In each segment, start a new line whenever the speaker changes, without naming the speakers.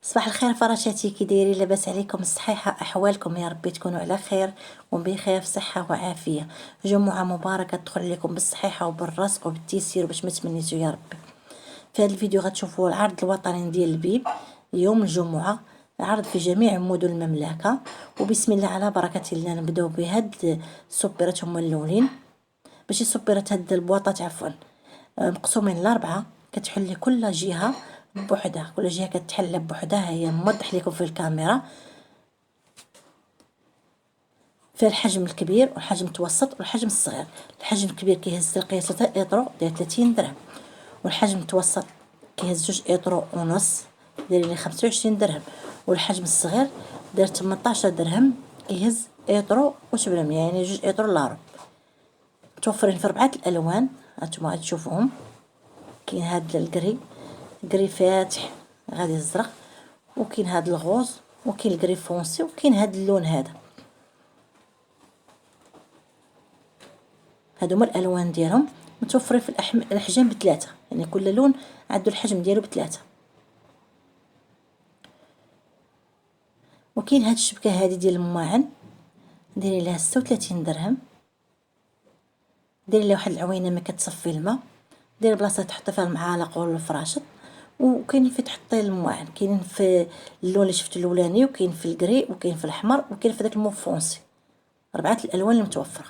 صباح الخير فراشاتي، كي دايرين؟ لاباس عليكم؟ الصحيحه احوالكم؟ يا ربي تكونوا على خير وبخير في صحه وعافيه. جمعه مباركه تدخل عليكم بالصحيحه وبالرزق وبالتيسير باش ما تمنيتوا يا ربي. في هذا الفيديو غتشوفوا العرض الوطني ديال البيب يوم الجمعه، عرض في جميع مدن المملكه. وبسم الله على بركه الله نبداو بهاد السوبيرات هما الاولين. باش السوبيرات هاد البواطات عفوا مقسومين لاربعه، كتحل كل جهه بوحدها، كل جهه كتحل بوحدها. هي موضح لكم في الكاميرا في الحجم الكبير والحجم المتوسط والحجم الصغير. الحجم الكبير كيهز القياس 3 ايطرو داير 30 درهم، والحجم المتوسط كيهز 2 ايطرو ونص داير 25 درهم، والحجم الصغير داير 18 درهم كيهز ايطرو و800، يعني 2 ايطرو الا ربع. متوفرين في 4 الالوان هانتوما تشوفوهم. كاين هاد الكري فاتح غادي الزرق، وكاين هاد الغوز، وكاين الكري فونسي، وكاين هاد اللون هذا. هادو هما الالوان ديالهم. متوفرين في الاحجام بثلاثه، يعني كل لون عنده الحجم ديالو بثلاثه. وكاين هاد الشبكه هادي ديال الماعن دايرين لها 36 درهم. دايرين لها واحد العوينه ما كتصفي الماء، داير بلاصه تحط فيها المعالق والفراشط. وكاين في تحطي الماعن، كاين في اللون اللي شفتو الاولاني، وكاين في الكري، وكاين في الاحمر، وكاين في داك الموف فونسي. 4 الالوان المتوفره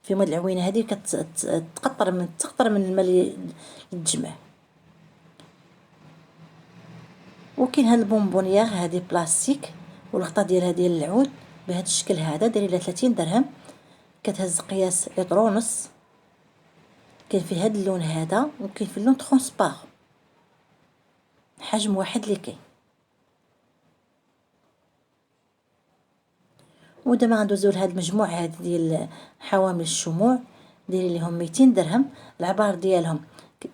في هاد العوينه هذه تقطر من الماء اللي تجمع. وكاين هاد البونبونيير هذه بلاستيك، والغطاء ديالها ديال العود بهذا الشكل هذا، داير لها 30 درهم، كتهز قياس لتر ونص. كاين في هاد اللون هذا، وكاين في اللون ترونسبار، حجم واحد اللي كاين. ودابا غندوزو لهاد المجموعه هذه ديال حوامل الشموع، دايرين ليهم 200 درهم. العبار ديالهم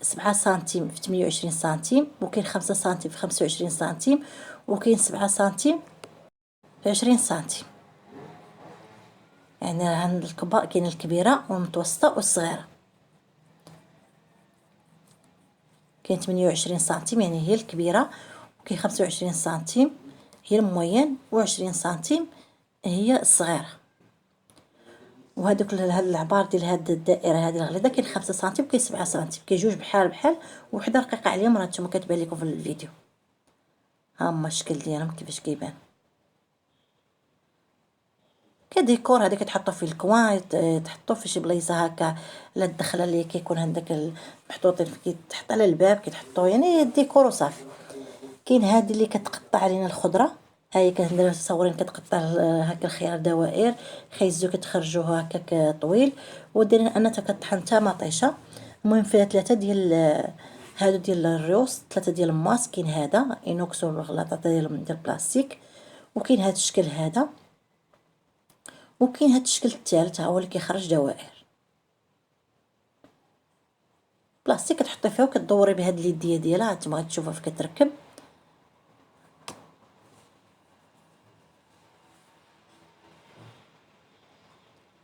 7 سنتيم في 28 سنتيم، وكاين 5 سنتيم في 25 سنتيم، وكاين 7 سنتيم في 20 سنتيم. يعني عند الكبار كاين الكبيره والمتوسطه والصغيره. كاين 28 سنتيم يعني هي الكبيره، وكاين 25 سنتيم هي الموين، و20 سنتيم هي الصغيره. وهذوك هاد العبار ديال هاد الدائره هذه الغليظه كاين 5 سنتيم، كاين 7 سنتيم، كاين جوج بحال بحال، وحده رقيقه عليهم، راه نتوما كتبان لكم في الفيديو. ها هما الشكل ديالهم كيفاش كيبان. كديكور هذا كتحطو في الكوان، تحطو في شي بلايصه هكا لا الدخله اللي كيكون عندك محطوطين كيتحط على الباب، كيتحطو يعني ديكور وصافي. كاين هذه اللي كتقطع علينا الخضره، هاي كندير تصورين كتقطع هكا الخيار دوائر، خيزو كتخرجوه هكاك طويل، وديرين انا كطحن حتى مطيشه. المهم فيها 3 ديال هادو ديال الريوس، 3 ديال الماس. كاين هذا اينوكس والغلاطه ديال البلاستيك، وكاين هذا الشكل هذا، وكاين هذا الشكل الثالث هو اللي كيخرج دوائر بلاستيك. كتحطي فيها وكتدوري بهاد اليديه ديالها، هانتوما غتشوفوها كيف كتركب.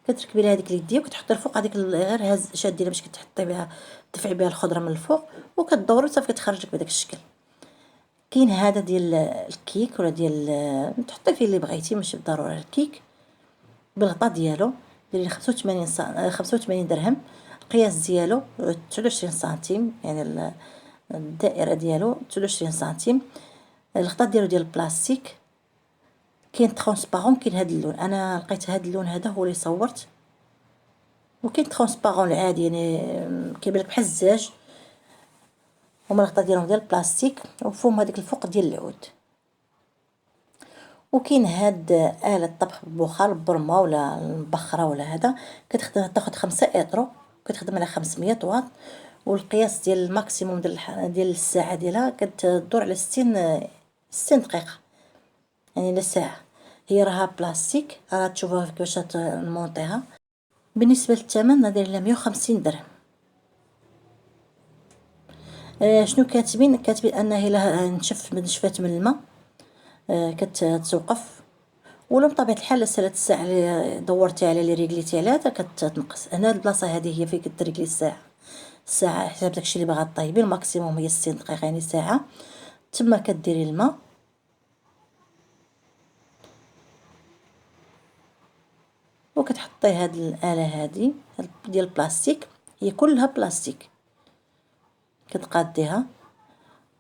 كتركبي لها هذيك اليديه وكتحطي الفوق هذيك غير شادينها باش كتحطي بها تدفعي بها الخضره من الفوق، وكتدوري صافي كتخرج لك بداك الشكل. كاين هذا ديال الكيك ولا ديال تحطي فيه اللي بغيتي، ماشي بالضروره الكيك، بالغطاء ديالو ديري 85 درهم. القياس ديالو 29 سنتيم، يعني الدائره ديالو 29 سنتيم. الغطاء ديالو ديال البلاستيك. كاين ترونسبارون، كاين هذا اللون، انا لقيت هذا اللون هذا هو اللي صورت. وكاين ترونسبارون العادي يعني كيبان لك بحال الزاج، هما الغطاء ديالهم ديال البلاستيك، وفوهم هذيك الفوق ديال العود. وكاين هاد آلة طبخ بالبخار برمه ولا المبخره ولا هذا، كتخدم تاخد 5 اطرو، كتخدم على 500 واط. والقياس ديال الماكسيموم ديال الساعه ديالها كتدور على 60 دقيقه، يعني لساعه. هي راها بلاستيك، راه تشوفوها كيفاش نمونطيها. بالنسبه للثمن داير لها 150 درهم. شنو كاتبين انها الا نشفات من الماء كتوقف، ولا بطبيعه الحال 3 ساعه اللي دورتي على اللي ريغليتي عليها كتنقص. هنا البلاصه هذه هي فين كتريغلي الساعه حساب داكشي اللي باغا طيبي. الماكسيموم هي 60 دقيقه يعني ساعه. تما كديري الماء كتحطي هاد الآلة هادي ديال البلاستيك، هي كلها بلاستيك، كتقاديها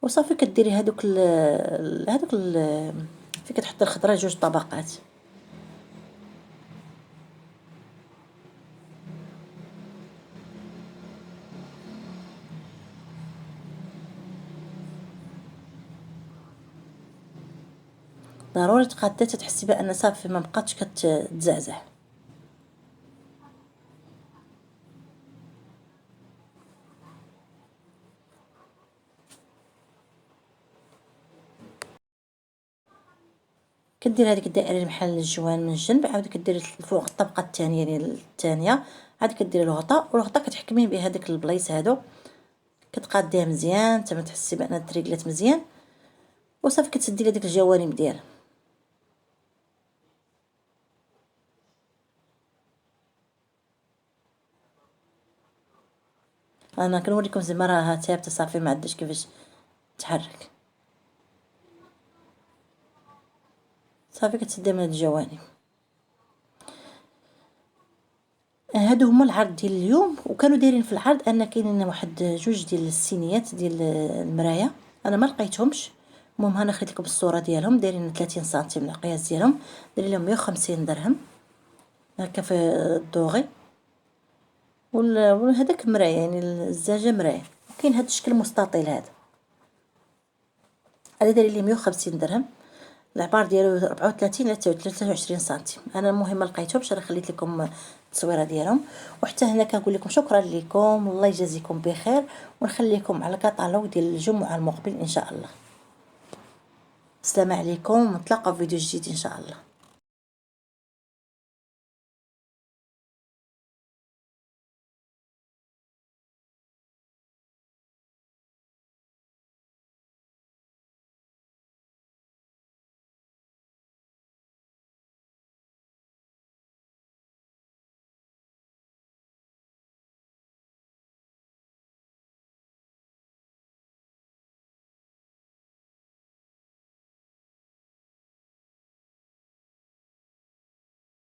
وصافي كديري فين كتحطي الخضره جوج طبقات. ضروري تقادي تحسي بان صافي ما بقاتش كتزعزع. كدير هذيك الدائره بحال الجوان من الجنب، عاود كديري فوق الطبقه الثانيه ديال الثانيه، عاد كديري الغطاء، والغطاء كتحكميه بهذيك البلايص هادو، كتقاديها مزيان حتى ما تحسي بان تريقلات مزيان، وصافي كتسدي لها ديك الجوانب ديالها. انا كنوريكم زعما راها ثابته صافي، ما عندهاش كيفاش تحرك. صافي كتسدي من هاد الجوانب. هادو هما العرض ديال اليوم. وكانوا دايرين في العرض ان كاينين واحد جوج ديال الصينيات ديال المرايه، انا ما لقيتهمش. المهم انا خديت لكم الصوره ديالهم، دايرين 30 سنتيم القياس ديالهم، دايرين لهم 150 درهم هكا في الدوغي. وهذاك مرايه يعني الزجاجه مرايه. كاين هذا الشكل مستطيل هذا داير لي 150 درهم. العبار ديالو 34 ل 23 سنتيم. انا المهم ما لقيتهمش، انا خليت لكم التصويره ديالهم. وحتى هنا كنقول لكم شكرا لكم، الله يجازيكم بخير، ونخليكم على كطالوج ديال الجمعه المقبل ان شاء الله. السلام عليكم، ونتلاقاو في فيديو جديد ان شاء الله.